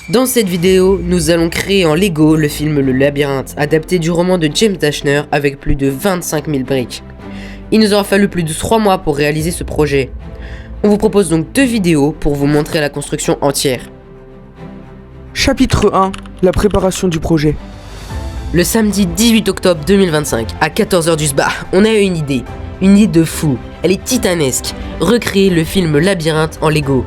Dans cette vidéo, nous allons créer en Lego le film Le Labyrinthe, adapté du roman de James Dashner avec plus de 25 000 briques. Il nous aura fallu plus de 3 mois pour réaliser ce projet. On vous propose donc 2 vidéos pour vous montrer la construction entière. Chapitre 1, la préparation du projet. Le samedi 18 octobre 2025, à 14h du SBA, on a eu une idée de fou. Elle est titanesque, recréer le film Labyrinthe en Lego.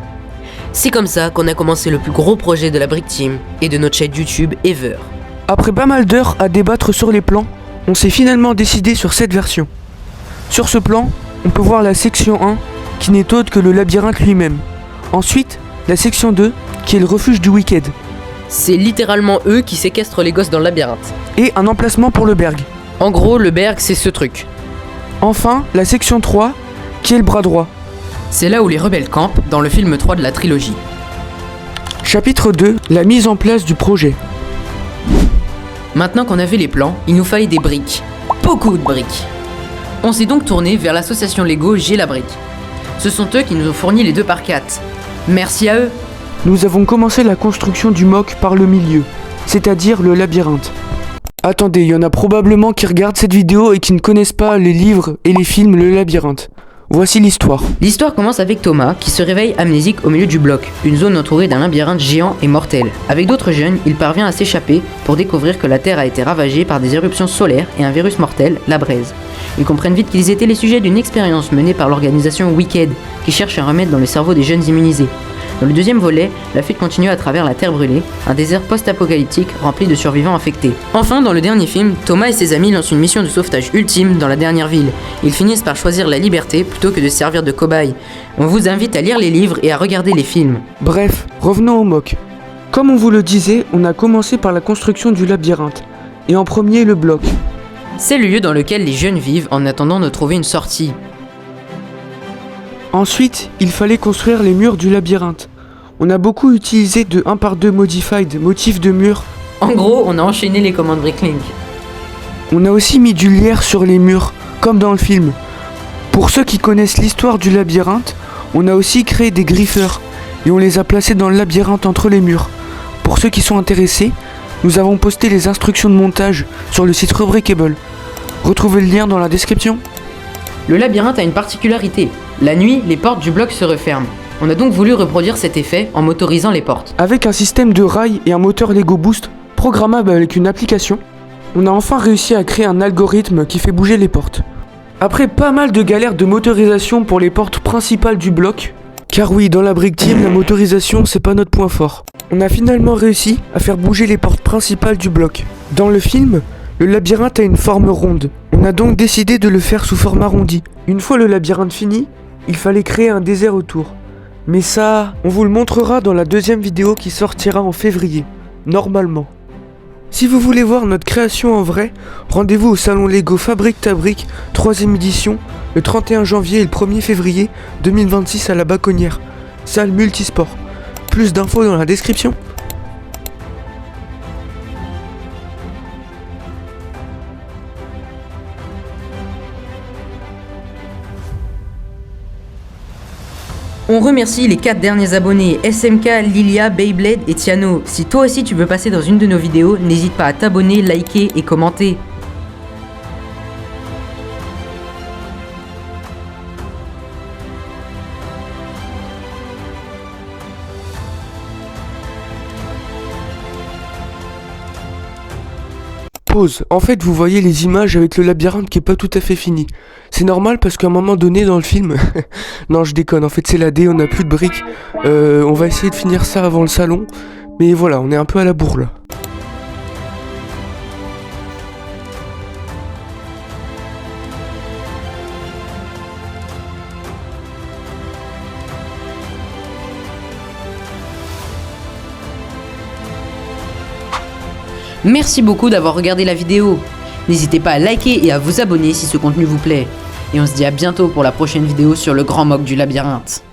C'est comme ça qu'on a commencé le plus gros projet de la Brick Team et de notre chaîne YouTube ever. Après pas mal d'heures à débattre sur les plans, on s'est finalement décidé sur cette version. Sur ce plan, on peut voir la section 1 qui n'est autre que le labyrinthe lui-même. Ensuite, la section 2 qui est le refuge du Wicked. C'est littéralement eux qui séquestrent les gosses dans le labyrinthe. Et un emplacement pour le Berg. En gros, le Berg, c'est ce truc. Enfin, la section 3 qui est le bras droit. C'est là où les rebelles campent dans le film 3 de la trilogie. Chapitre 2, la mise en place du projet. Maintenant qu'on avait les plans, il nous fallait des briques. Beaucoup de briques. On s'est donc tourné vers l'association Lego J'ai la brique. Ce sont eux qui nous ont fourni les 2x4. Merci à eux. Nous avons commencé la construction du MOC par le milieu, c'est-à-dire le labyrinthe. Attendez, il y en a probablement qui regardent cette vidéo et qui ne connaissent pas les livres et les films Le Labyrinthe. Voici l'histoire. L'histoire commence avec Thomas qui se réveille amnésique au milieu du bloc, une zone entourée d'un labyrinthe géant et mortel. Avec d'autres jeunes, il parvient à s'échapper pour découvrir que la Terre a été ravagée par des éruptions solaires et un virus mortel, la braise. Ils comprennent vite qu'ils étaient les sujets d'une expérience menée par l'organisation Wicked, qui cherche un remède dans le cerveau des jeunes immunisés. Dans le deuxième volet, la fuite continue à travers la Terre brûlée, un désert post-apocalyptique rempli de survivants infectés. Enfin, dans le dernier film, Thomas et ses amis lancent une mission de sauvetage ultime dans la dernière ville. Ils finissent par choisir la liberté plutôt que de servir de cobaye. On vous invite à lire les livres et à regarder les films. Bref, revenons au MOC. Comme on vous le disait, on a commencé par la construction du labyrinthe. Et en premier, le bloc. C'est le lieu dans lequel les jeunes vivent en attendant de trouver une sortie. Ensuite, il fallait construire les murs du labyrinthe. On a beaucoup utilisé de 1x2 modified, motifs de murs. En gros, on a enchaîné les commandes Bricklink. On a aussi mis du lierre sur les murs, comme dans le film. Pour ceux qui connaissent l'histoire du labyrinthe, on a aussi créé des griffeurs, et on les a placés dans le labyrinthe entre les murs. Pour ceux qui sont intéressés, nous avons posté les instructions de montage sur le site Rebrickable. Retrouvez le lien dans la description. Le labyrinthe a une particularité. La nuit, les portes du bloc se referment. On a donc voulu reproduire cet effet en motorisant les portes. Avec un système de rails et un moteur Lego Boost programmable avec une application, on a enfin réussi à créer un algorithme qui fait bouger les portes. Après pas mal de galères de motorisation pour les portes principales du bloc, car oui, dans la Brick Team, la motorisation c'est pas notre point fort, on a finalement réussi à faire bouger les portes principales du bloc. Dans le film, le labyrinthe a une forme ronde. On a donc décidé de le faire sous forme arrondie. Une fois le labyrinthe fini, il fallait créer un désert autour. Mais ça, on vous le montrera dans la deuxième vidéo qui sortira en février, normalement. Si vous voulez voir notre création en vrai, rendez-vous au salon Lego Fabrique ta Brique, 3ème édition, le 31 janvier et le 1er février 2026 à la Baconnière, salle multisport. Plus d'infos dans la description. On remercie les 4 derniers abonnés, SMK, Lilia, Beyblade et Tiano. Si toi aussi tu veux passer dans une de nos vidéos, n'hésite pas à t'abonner, liker et commenter. Pause. En fait, vous voyez les images avec le labyrinthe qui est pas tout à fait fini. C'est normal parce qu'à un moment donné dans le film... non, je déconne. En fait, c'est la D, on n'a plus de briques. On va essayer de finir ça avant le salon. Mais voilà, on est un peu à la bourre là. Merci beaucoup d'avoir regardé la vidéo. N'hésitez pas à liker et à vous abonner si ce contenu vous plaît. Et on se dit à bientôt pour la prochaine vidéo sur le grand MOC du labyrinthe.